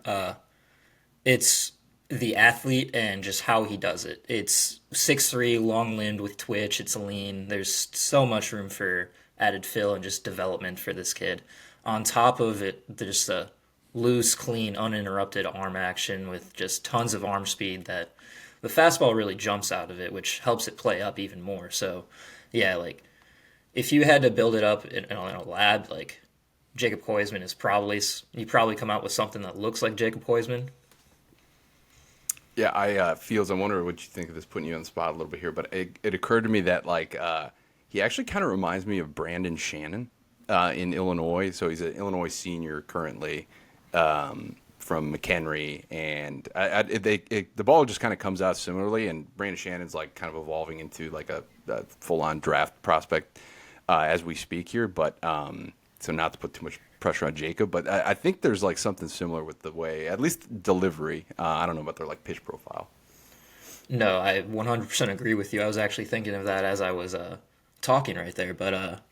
it's the athlete and just how he does it. It's 6'3", long-limbed with twitch. It's lean. There's so much room for added fill and just development for this kid. On top of it, there's a loose, clean, uninterrupted arm action with just tons of arm speed that the fastball really jumps out of it, which helps it play up even more. So, yeah, like if you had to build it up in a lab, like Jacob Coisman is probably you probably come out with something that looks like Jacob Coisman. Yeah, Fields, I wonder what you think of this, putting you on the spot a little bit here, but it occurred to me that he actually kind of reminds me of Brandon Shannon in Illinois. So he's an Illinois senior currently from McHenry, and the ball just kind of comes out similarly. And Brandon Shannon's like kind of evolving into like a full-on draft prospect as we speak here. But so not to put too much pressure on Jacob, but I think there's like something similar with the way, at least delivery. I don't know about their like pitch profile. No, I 100% agree with you. I was actually thinking of that as I was talking right there. But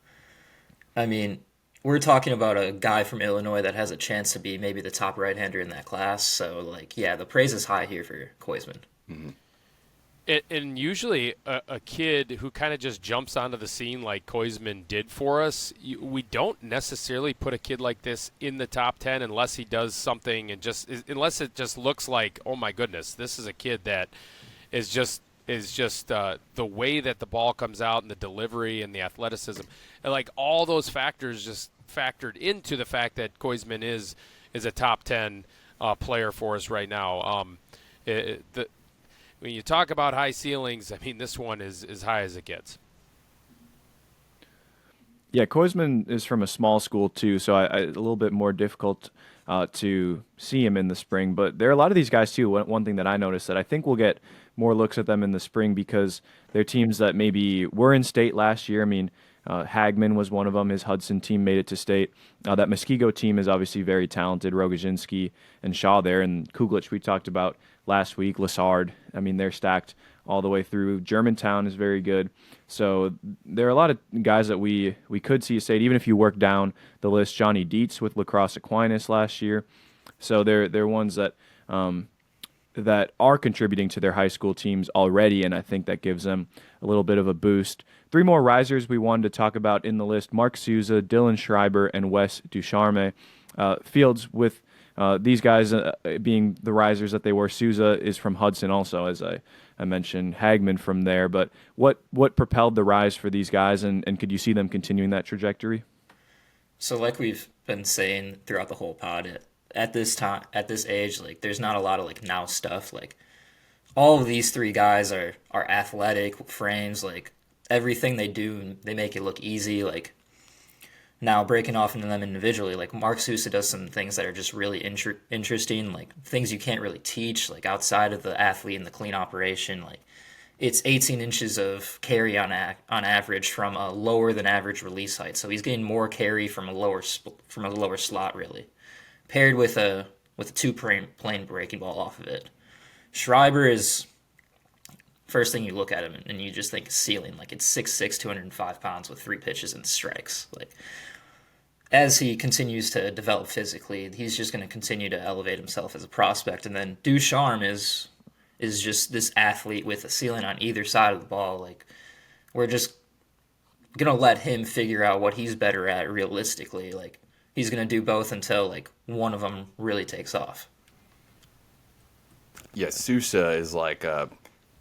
I mean, we're talking about a guy from Illinois that has a chance to be maybe the top right-hander in that class. So, like, yeah, the praise is high here for Coisman. Mm-hmm. And usually a kid who kind of just jumps onto the scene like Coisman did for us, we don't necessarily put a kid like this in the top 10 unless he does something and unless it just looks like, oh my goodness, this is a kid that is just the way that the ball comes out and the delivery and the athleticism. And like all those factors just factored into the fact that Coisman is a top 10 player for us right now. When you talk about high ceilings, I mean, this one is as high as it gets. Yeah, Coisman is from a small school too, so a little bit more difficult to see him in the spring. But there are a lot of these guys too. One thing that I noticed that I think we'll get more looks at them in the spring because they're teams that maybe were in state last year. I mean, Hagman was one of them. His Hudson team made it to state. That Muskego team is obviously very talented. Rogosienski and Shaw there, and Kuglich we talked about last week. Lassard, I mean, they're stacked all the way through. Germantown is very good. So there are a lot of guys that we could see a state, even if you work down the list. Johnny Dietz with Lacrosse Aquinas last year. So they're ones that that are contributing to their high school teams already, and I think that gives them a little bit of a boost. 3 more risers we wanted to talk about in the list: Mark Susa, Dylan Schreiber, and Wes DuCharme. Fields with these guys being the risers that they were. Susa is from Hudson also, as I mentioned. Hagman from there. But what propelled the rise for these guys, and could you see them continuing that trajectory? So like we've been saying throughout the whole pod, at this age, like there's not a lot of like now stuff. Like all of these 3 guys are athletic frames. Like everything they do, they make it look easy. Like now breaking off into them individually, like Mark Susa does some things that are just really interesting, like things you can't really teach, like outside of the athlete and the clean operation. Like it's 18 inches of carry on average from a lower than average release height. So he's getting more carry from a lower slot really, paired with a 2-plane breaking ball off of it. Schreiber is first thing you look at him and you just think ceiling, like it's 6'6", 205 pounds with 3 pitches and strikes. Like as he continues to develop physically, he's just going to continue to elevate himself as a prospect. And then DuCharme is just this athlete with a ceiling on either side of the ball. Like we're just going to let him figure out what he's better at realistically. Like he's going to do both until like one of them really takes off. Yeah, Susa is like a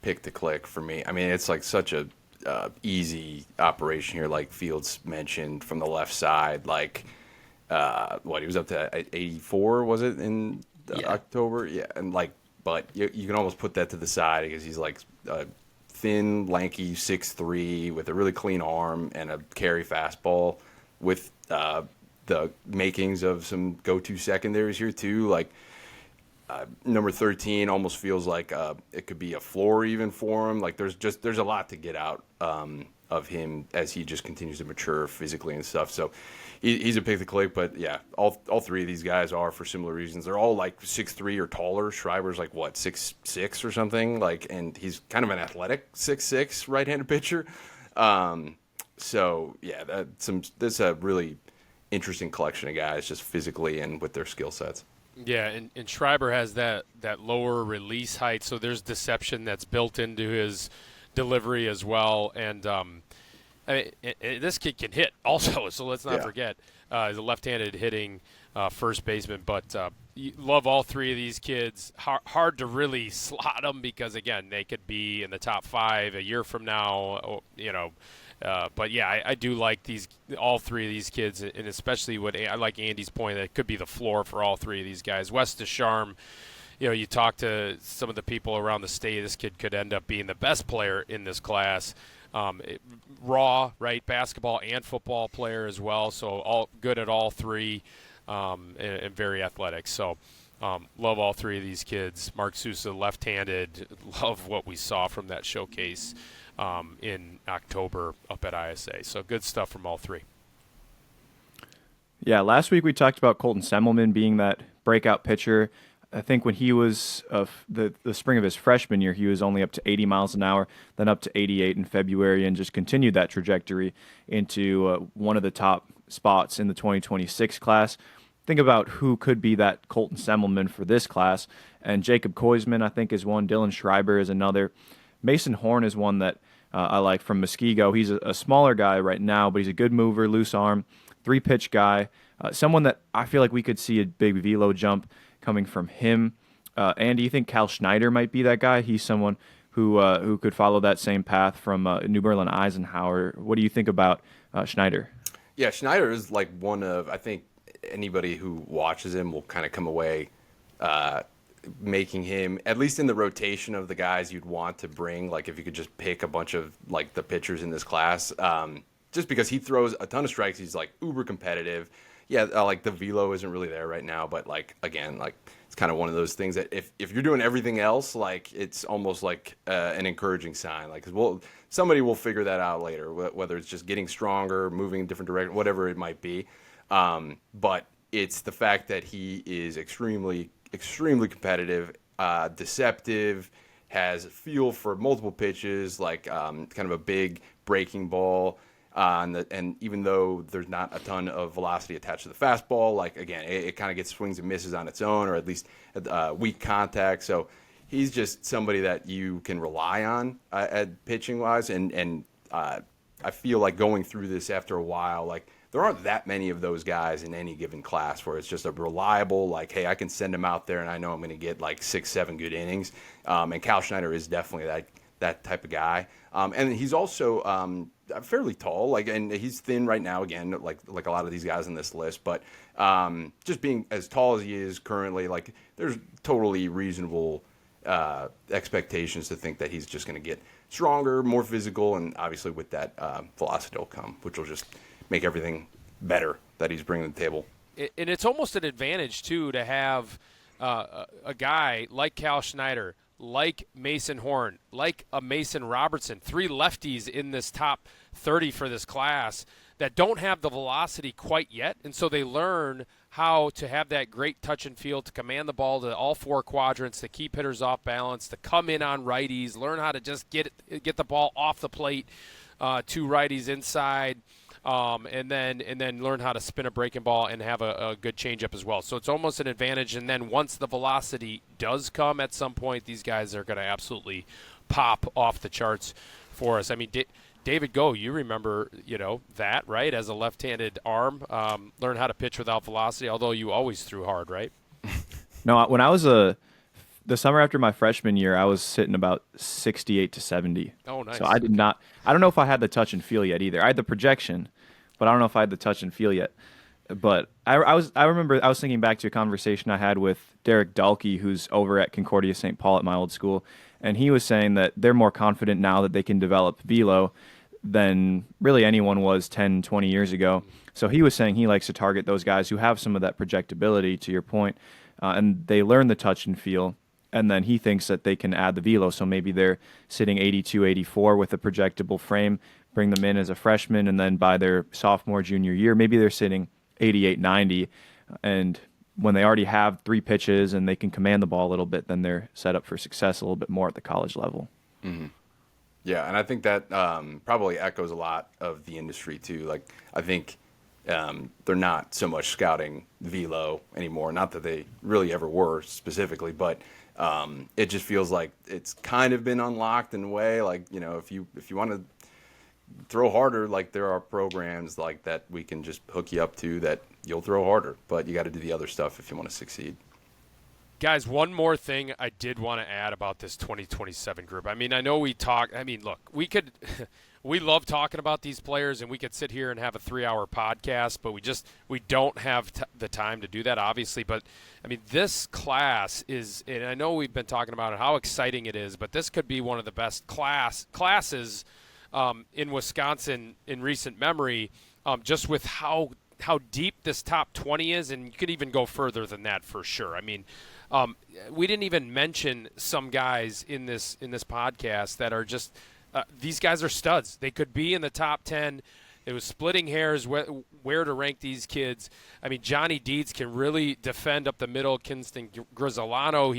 pick to click for me. I mean, it's like such a easy operation here, like Fields mentioned, from the left side. Like, he was up to 84, was it, in October? Yeah, and like, but you can almost put that to the side because he's like a thin, lanky 6'3" with a really clean arm and a carry fastball with the makings of some go-to secondaries here too. Like number 13 almost feels like it could be a floor even for him. Like there's a lot to get out of him as he just continues to mature physically and stuff. So he's a pick to click, but yeah, all 3 of these guys are for similar reasons. They're all like 6'3" or taller. Schreiber's like what, 6'6" or something, like, and he's kind of an athletic 6'6" right-handed pitcher. So yeah, that's a really interesting collection of guys just physically and with their skill sets. Yeah, and Schreiber has that lower release height, so there's deception that's built into his delivery as well. And this kid can hit also, so let's not forget. He's a left-handed hitting first baseman, but you love all 3 of these kids. Hard to really slot them because, again, they could be in the top 5 a year from now, But yeah, I do like all three of these kids, and especially I like Andy's point that it could be the floor for all three of these guys. Wes DuCharme, you talk to some of the people around the state, this kid could end up being the best player in this class. Raw, right, basketball and football player as well, so all good at all three, and very athletic. So love all three of these kids. Mark Susa, left-handed, love what we saw from that showcase in October up at ISA. So good stuff from all three. Yeah, last week we talked about Colton Semmelman being that breakout pitcher. I think when he was the spring of his freshman year, he was only up to 80 miles an hour, then up to 88 in February, and just continued that trajectory into one of the top spots in the 2026 class. Think about who could be that Colton Semmelman for this class. And Jacob Coisman, I think, is one. Dylan Schreiber is another. Mason Horn is one that I like from Muskego. He's a smaller guy right now, but he's a good mover, loose arm, three-pitch guy. Someone that I feel like we could see a big velo jump coming from him. Andy, you think Cal Schneider might be that guy? He's someone who could follow that same path from New Berlin Eisenhower. What do you think about Schneider? Yeah, Schneider is like one of, I think anybody who watches him will kind of come away making him, at least in the rotation of the guys you'd want to bring, like if you could just pick a bunch of like the pitchers in this class, just because he throws a ton of strikes. He's like uber competitive. Yeah, like the velo isn't really there right now, but like again, like it's kind of one of those things that if you're doing everything else, like it's almost like an encouraging sign. Like, somebody will figure that out later, whether it's just getting stronger, moving in different direction, whatever it might be. But it's the fact that he is extremely, extremely competitive, deceptive, has a feel for multiple pitches, like kind of a big breaking ball. And even though there's not a ton of velocity attached to the fastball, like again, it kind of gets swings and misses on its own, or at least weak contact. So he's just somebody that you can rely on at pitching wise. And I feel like going through this after a while, like there aren't that many of those guys in any given class where it's just a reliable, like, hey, I can send him out there and I know I'm going to get like 6-7 good innings. And Cal Schneider is definitely that type of guy. And he's also fairly tall, like, and he's thin right now, again, like a lot of these guys on this list. But just being as tall as he is currently, like, there's totally reasonable expectations to think that he's just going to get stronger, more physical, and obviously with that velocity will come, which will just make everything better that he's bringing to the table. And it's almost an advantage, too, to have a guy like Cal Schneider, like Mason Horn, like a Mason Robertson, three lefties in this top 30 for this class that don't have the velocity quite yet. And so they learn how to have that great touch and feel, to command the ball to all four quadrants, to keep hitters off balance, to come in on righties, learn how to just get the ball off the plate to righties inside. And then learn how to spin a breaking ball and have a good changeup as well. So it's almost an advantage. And then once the velocity does come at some point, these guys are going to absolutely pop off the charts for us. I mean, David Go, you remember, that, right? As a left-handed arm, learn how to pitch without velocity, although you always threw hard, right? No, when I was the summer after my freshman year, I was sitting about 68 to 70. Oh, nice. So I don't know if I had the touch and feel yet either. I had the projection, but I don't know if I had the touch and feel yet. But I remember I was thinking back to a conversation I had with Derek Dahlke, who's over at Concordia St. Paul at my old school, and he was saying that they're more confident now that they can develop velo than really anyone was 10, 20 years ago. So he was saying he likes to target those guys who have some of that projectability, to your point, and they learn the touch and feel. And then he thinks that they can add the velo. So maybe they're sitting 82, 84 with a projectable frame, bring them in as a freshman, and then by their sophomore, junior year, maybe they're sitting 88, 90. And when they already have three pitches and they can command the ball a little bit, then they're set up for success a little bit more at the college level. Mm-hmm. Yeah, and I think that probably echoes a lot of the industry too. Like, I think they're not so much scouting velo anymore. Not that they really ever were specifically, but it just feels like it's kind of been unlocked in a way. Like, if you want to throw harder, like there are programs like that we can just hook you up to that you'll throw harder, but you got to do the other stuff if you want to succeed. Guys, one more thing I did want to add about this 2027 group. I mean, I know look, we love talking about these players, and we could sit here and have a 3-hour podcast, but we don't have the time to do that, obviously. But, I mean, this class is, and I know we've been talking about it, how exciting it is, but this could be one of the best classes in Wisconsin in recent memory, just with how deep this top 20 is, and you could even go further than that for sure. I mean, we didn't even mention some guys in this podcast that are just these guys are studs. They could be in the top 10. It was splitting hairs where to rank these kids. I mean, Johnny Deeds can really defend up the middle. Kinston Grisolano,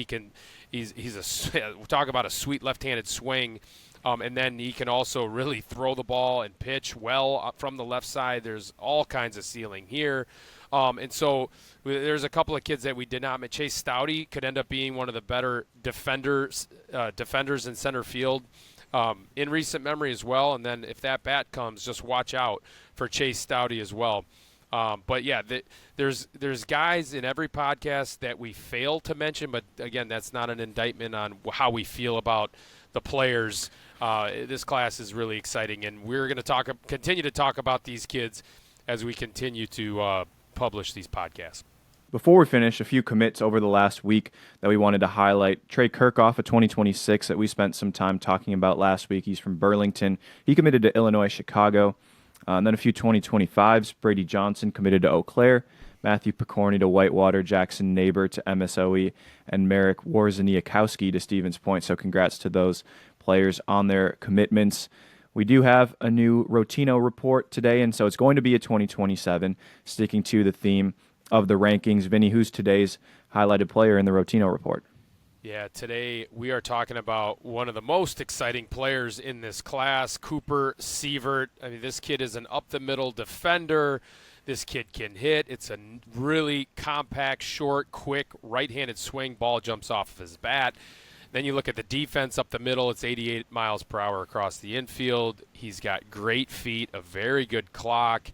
we'll talk about a sweet left-handed swing. And then he can also really throw the ball and pitch well from the left side. There's all kinds of ceiling here. And so there's a couple of kids that we did not mention. Chace Staude could end up being one of the better defenders in center field in recent memory as well. And then if that bat comes, just watch out for Chace Staude as well. But yeah, there's guys in every podcast that we fail to mention. But again, that's not an indictment on how we feel about the players. This class is really exciting, and we're going to continue to talk about these kids as we continue to publish these podcasts. Before we finish, a few commits over the last week that we wanted to highlight. Trey Kirchhoff, a 2026 that we spent some time talking about last week. He's from Burlington. He committed to Illinois Chicago. And then a few 2025s. Brady Johnson committed to Eau Claire. Matthew Picorni to Whitewater. Jackson Neighbor to MSOE. And Merrick Warzeniakowski to Stevens Point. So congrats to those players on their commitments. We do have a new Rotino report today, and so it's going to be a 2027, sticking to the theme of the rankings. Vinny, who's today's highlighted player in the Rotino report? Yeah, today we are talking about one of the most exciting players in this class, Cooper Sievert. I mean, this kid is an up-the-middle defender. This kid can hit. It's a really compact, short, quick, right-handed swing. Ball jumps off of his bat. Then you look at the defense up the middle. It's 88 miles per hour across the infield. He's got great feet, a very good clock,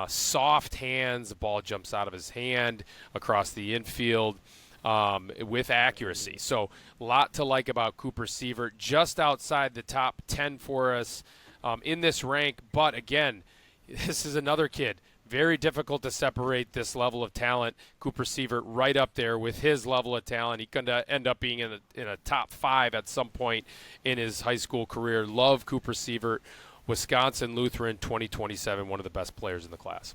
soft hands. The ball jumps out of his hand across the infield with accuracy. So a lot to like about Cooper Sievert. Just outside the top 10 for us in this rank. But, again, this is another kid. Very difficult to separate this level of talent. Cooper Sievert right up there with his level of talent. He could end up being in a top 5 at some point in his high school career. Love Cooper Sievert. Wisconsin Lutheran 2027, one of the best players in the class.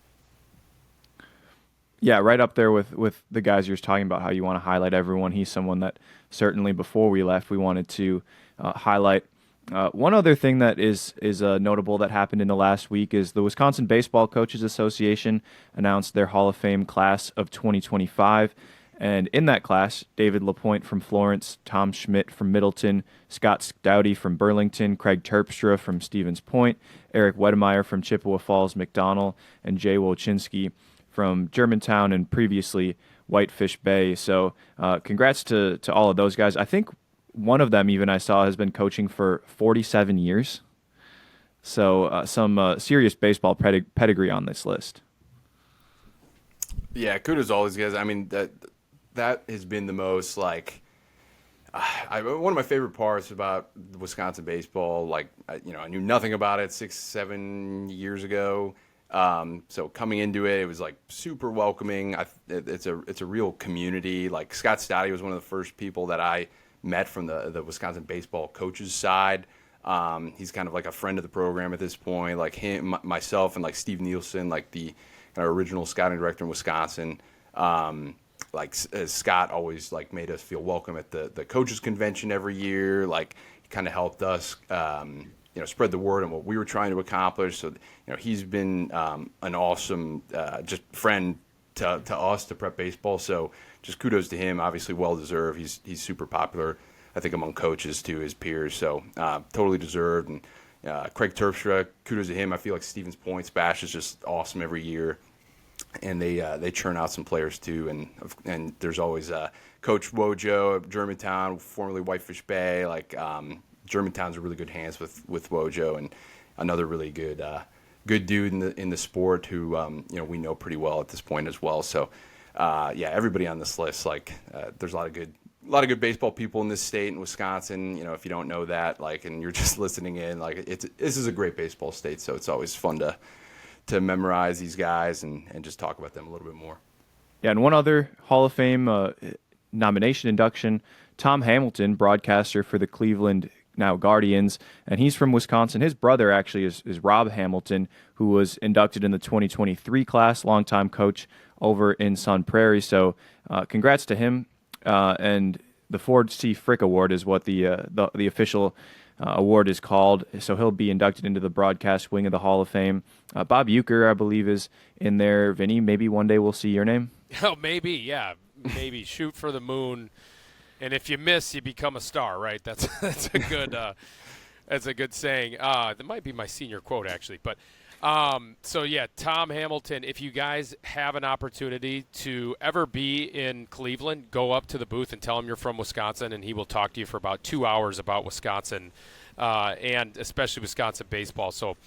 Yeah, right up there with the guys you're talking about, how you want to highlight everyone. He's someone that certainly before we left we wanted to highlight. One other thing that is notable that happened in the last week is the Wisconsin Baseball Coaches Association announced their Hall of Fame class of 2025. And in that class, David LaPointe from Florence, Tom Schmidt from Middleton, Scott Staude from Burlington, Craig Terpstra from Stevens Point, Eric Wedemeyer from Chippewa Falls McDonald, and Jay Wolchinski from Germantown and previously Whitefish Bay. So congrats to all of those guys. I think one of them, even I saw, has been coaching for 47 years. So some serious baseball pedigree on this list. Yeah, kudos to all these guys. I mean, that has been the most, like, one of my favorite parts about Wisconsin baseball. Like, I knew nothing about it 6-7 years ago. So coming into it, it was like super welcoming. It's a real community. Like, Scott Staude was one of the first people that I met from the Wisconsin baseball coaches side. He's kind of like a friend of the program at this point. Like him, myself, and like Steve Nielsen, like the kind of original scouting director in Wisconsin. Scott always like made us feel welcome at the coaches convention every year. Like, he kind of helped us, spread the word on what we were trying to accomplish. So, he's been an awesome just friend to us, to Prep Baseball. So just kudos to him. Obviously, well deserved. He's super popular, I think, among coaches too, his peers. So totally deserved. And Craig Terpstra, kudos to him. I feel like Stevens Point's bash is just awesome every year, and they churn out some players too. And there's always Coach Wojo of Germantown, formerly Whitefish Bay. Like, Germantown's in really good hands with Wojo, and another really good dude in the sport who we know pretty well at this point as well. So yeah, everybody on this list, like there's a lot of good baseball people in this state in Wisconsin. You know, if you don't know that, like, and you're just listening in, like, this is a great baseball state, so it's always fun to memorize these guys and just talk about them a little bit more. Yeah, and one other Hall of Fame nomination induction, Tom Hamilton, broadcaster for the Cleveland now Guardians, and he's from Wisconsin. His brother actually is Rob Hamilton, who was inducted in the 2023 class, longtime coach over in Sun Prairie. So congrats to him. And the Ford C. Frick Award is what the official award is called. So he'll be inducted into the broadcast wing of the Hall of Fame. Bob Uecker, I believe, is in there. Vinny, maybe one day we'll see your name. Oh, maybe, yeah. Maybe shoot for the moon. And if you miss, you become a star, right? That's a good saying. That might be my senior quote, actually. But so yeah, Tom Hamilton. If you guys have an opportunity to ever be in Cleveland, go up to the booth and tell him you're from Wisconsin, and he will talk to you for about 2 hours about Wisconsin, and especially Wisconsin baseball. So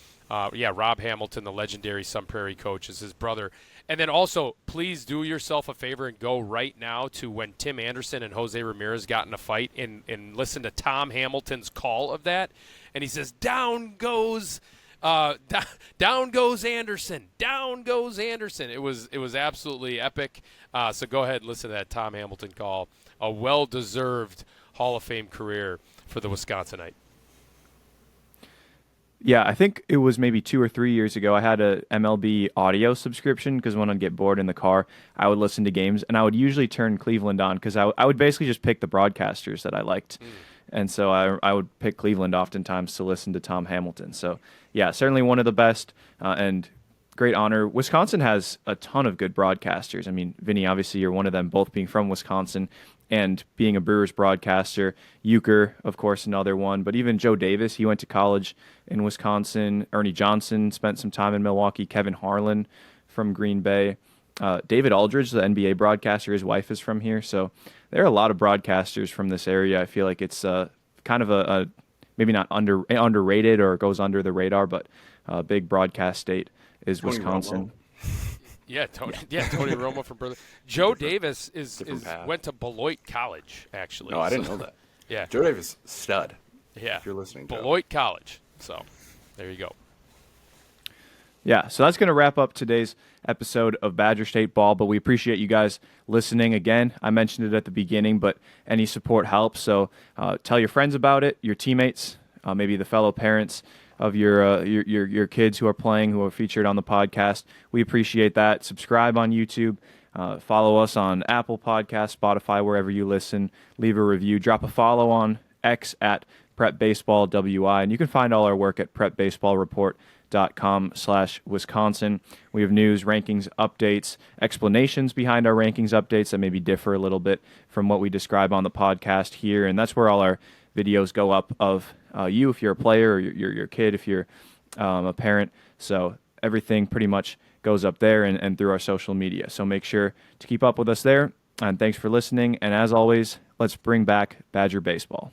yeah, Rob Hamilton, the legendary Sun Prairie coach, is his brother. And then also, please do yourself a favor and go right now to when Tim Anderson and Jose Ramirez got in a fight and listen to Tom Hamilton's call of that. And he says, down goes Anderson. Down goes Anderson. It was absolutely epic. So go ahead and listen to that Tom Hamilton call. A well-deserved Hall of Fame career for the Wisconsinite. Yeah, I think it was maybe 2 or 3 years ago. I had a MLB audio subscription because when I'd get bored in the car, I would listen to games, and I would usually turn Cleveland on because I would basically just pick the broadcasters that I liked. And so I would pick Cleveland oftentimes to listen to Tom Hamilton. So, yeah, certainly one of the best and great honor. Wisconsin has a ton of good broadcasters. I mean, Vinny, obviously you're one of them, both being from Wisconsin and being a Brewers broadcaster. Uecker, of course, another one. But even Joe Davis, he went to college in Wisconsin. Ernie Johnson spent some time in Milwaukee. Kevin Harlan from Green Bay. David Aldridge, the NBA broadcaster, his wife is from here. So there are a lot of broadcasters from this area. I feel like it's kind of a maybe not underrated or goes under the radar, but a big broadcast state is Tony Wisconsin. Yeah, Tony Romo from Berlin. Joe Davis path. went to Beloit College, actually. No, I didn't know that. Yeah. Joe Davis, stud. Yeah. If you're listening, Joe. Beloit College. So there you go. Yeah, so that's going to wrap up today's episode of Badger State Ball, but we appreciate you guys listening again. I mentioned it at the beginning, but any support helps, so tell your friends about it, your teammates, maybe the fellow parents of your kids who are playing, who are featured on the podcast. We appreciate that. Subscribe on YouTube. Follow us on Apple Podcasts, Spotify, wherever you listen. Leave a review. Drop a follow on X at PrepBaseballWI, and you can find all our work at prepbaseballreport.com/Wisconsin. We have news, rankings, updates, explanations behind our rankings updates that maybe differ a little bit from what we describe on the podcast here, and that's where all our videos go up of you if you're a player, or your kid if you're a parent. So everything pretty much goes up there and through our social media. So make sure to keep up with us there, and thanks for listening. And as always, let's bring back Badger baseball.